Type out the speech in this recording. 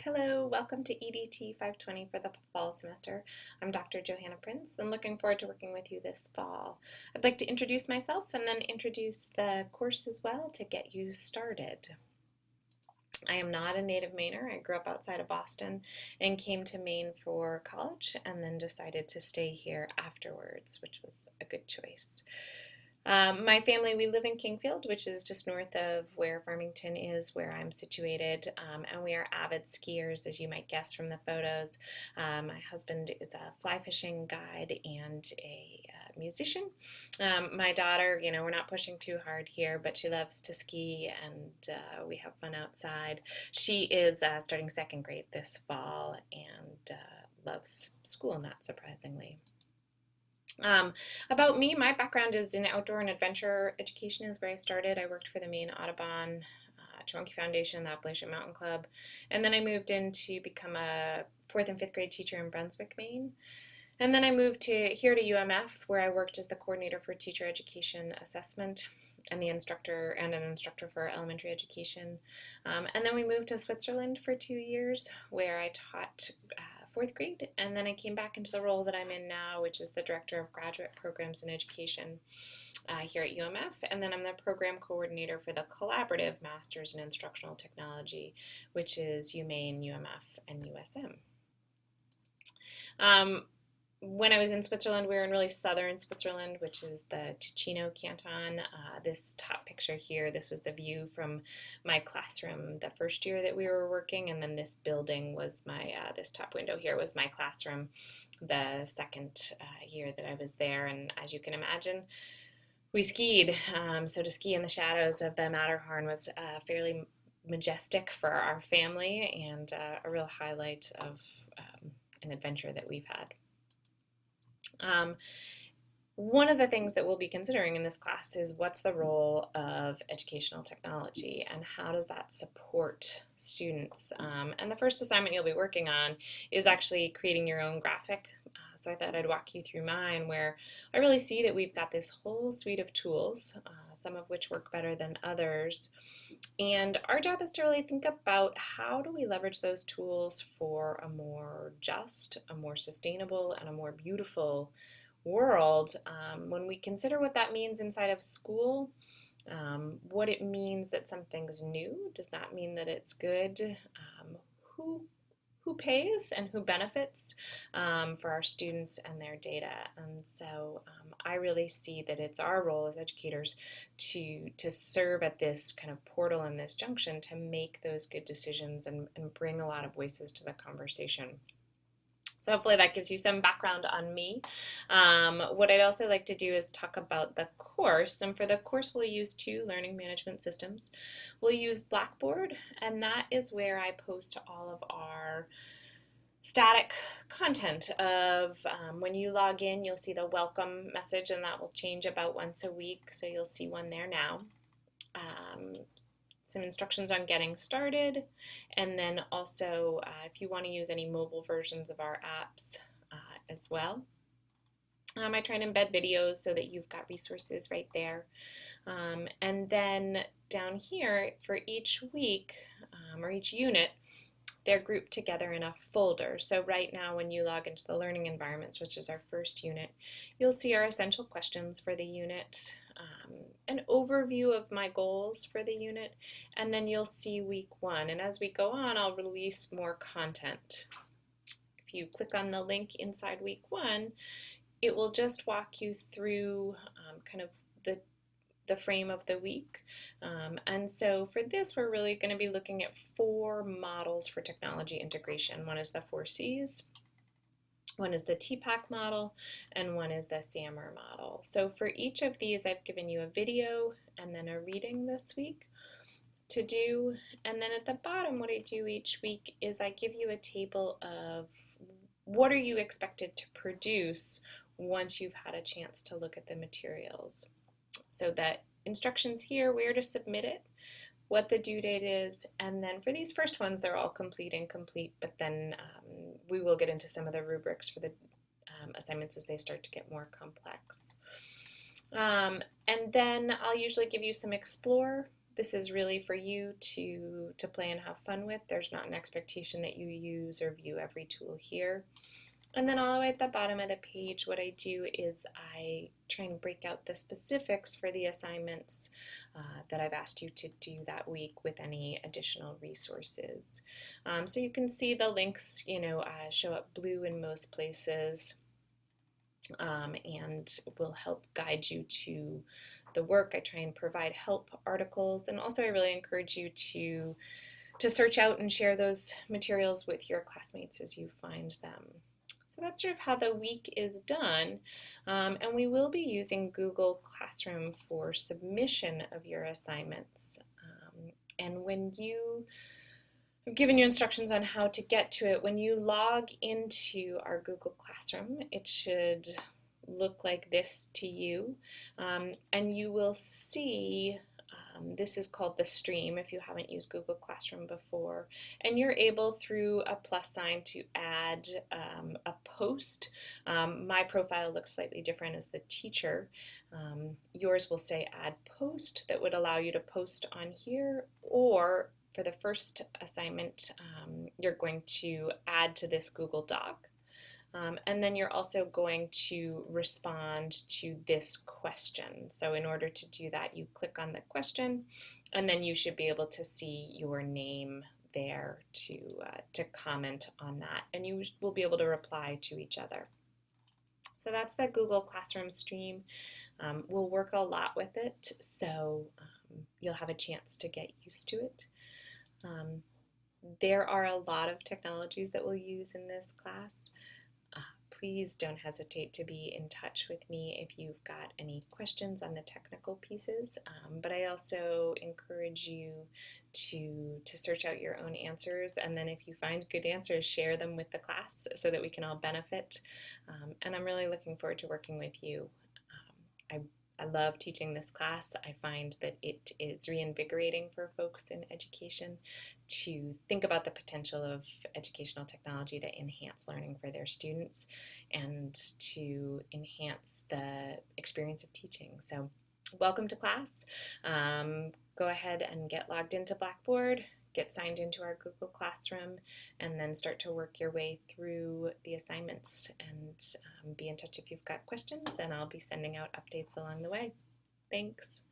Hello, welcome to EDT 520 for the fall semester. I'm Dr. Johanna Prince and looking forward to working with you this fall. I'd like to introduce myself and then introduce the course as well to get you started. I am not a native Mainer. I grew up outside of Boston and came to Maine for college and then decided to stay here afterwards, which was a good choice. My family, we live in Kingfield, which is just north of where Farmington is, where I'm situated, and we are avid skiers, as you might guess from the photos. My husband is a fly fishing guide and a musician. My daughter, we're not pushing too hard here, but she loves to ski and we have fun outside. She is starting second grade this fall and loves school, not surprisingly. About me, my background is in outdoor and adventure education is where I started. I worked for the Maine Audubon, Chonky Foundation, the Appalachian Mountain Club, and then I moved in to become a 4th and 5th grade teacher in Brunswick, Maine. And then I moved here to UMF, where I worked as the coordinator for teacher education assessment and an instructor for elementary education. And then we moved to Switzerland for 2 years, where I taught 4th grade, and then I came back into the role that I'm in now, which is the Director of Graduate Programs in Education here at UMF, and then I'm the Program Coordinator for the Collaborative Masters in Instructional Technology, which is UMaine, UMF, and USM. When I was in Switzerland, we were in really southern Switzerland, which is the Ticino canton. This top picture here, this was the view from my classroom the first year that we were working, and then this building was my, this top window here was my classroom the second year that I was there, and as you can imagine, we skied. So to ski in the shadows of the Matterhorn was fairly majestic for our family and a real highlight of an adventure that we've had. One of the things that we'll be considering in this class is what's the role of educational technology and how does that support students? And the first assignment you'll be working on is actually creating your own graphic. So I thought I'd walk you through mine, where I really see that we've got this whole suite of tools, some of which work better than others. And our job is to really think about how do we leverage those tools for a more just, a more sustainable, and a more beautiful world. When we consider what that means inside of school, what it means that something's new does not mean that it's good. Who pays and who benefits for our students and their data. And so I really see that it's our role as educators to serve at this kind of portal and this junction to make those good decisions and bring a lot of voices to the conversation. So hopefully that gives you some background on me. What I'd also like to do is talk about the course. And for the course, we'll use 2 learning management systems. We'll use Blackboard, and that is where I post all of our static content of when you log in, you'll see the welcome message, and that will change about once a week. So you'll see one there now. Some instructions on getting started, and then also if you want to use any mobile versions of our apps as well. I try and embed videos so that you've got resources right there. And then down here for each week or each unit, they're grouped together in a folder. So right now when you log into the learning environments, which is our first unit, you'll see our essential questions for the unit, an overview of my goals for the unit, and then you'll see week 1. And as we go on, I'll release more content. If you click on the link inside week 1, it will just walk you through kind of the frame of the week. And so for this, we're really going to be looking at 4 models for technology integration. One is the 4 C's, one is the TPAC model, and one is the SAMR model. So for each of these, I've given you a video and then a reading this week to do. And then at the bottom, what I do each week is I give you a table of what are you expected to produce once you've had a chance to look at the materials. So that instructions here, where to submit it, what the due date is, and then for these first ones, they're all complete and complete, but then we will get into some of the rubrics for the assignments as they start to get more complex. And then I'll usually give you some explore This is really for you to play and have fun with. There's not an expectation that you use or view every tool here. And then all the way at the bottom of the page, what I do is I try and break out the specifics for the assignments that I've asked you to do that week with any additional resources. So you can see the links, show up blue in most places, and will help guide you to the work. I try and provide help articles, and also I really encourage you to search out and share those materials with your classmates as you find them. So that's sort of how the week is done, and we will be using Google Classroom for submission of your assignments. And when I've given you instructions on how to get to it. When you log into our Google Classroom, it should look like this to you, and you will see this is called the stream if you haven't used Google Classroom before, and you're able through a plus sign to add a post. My profile looks slightly different as the teacher. Yours will say add post, that would allow you to post on here, or for the first assignment, you're going to add to this Google Doc. And then you're also going to respond to this question. So in order to do that, you click on the question, and then you should be able to see your name there to comment on that, and you will be able to reply to each other. So that's the Google Classroom stream. We'll work a lot with it, so you'll have a chance to get used to it. There are a lot of technologies that we'll use in this class. Please don't hesitate to be in touch with me if you've got any questions on the technical pieces, but I also encourage you to search out your own answers, and then if you find good answers, share them with the class so that we can all benefit. And I'm really looking forward to working with you. I love teaching this class. I find that it is reinvigorating for folks in education to think about the potential of educational technology to enhance learning for their students and to enhance the experience of teaching. So welcome to class. Go ahead and get logged into Blackboard, get signed into our Google Classroom, and then start to work your way through the assignments, and be in touch if you've got questions, and I'll be sending out updates along the way. Thanks.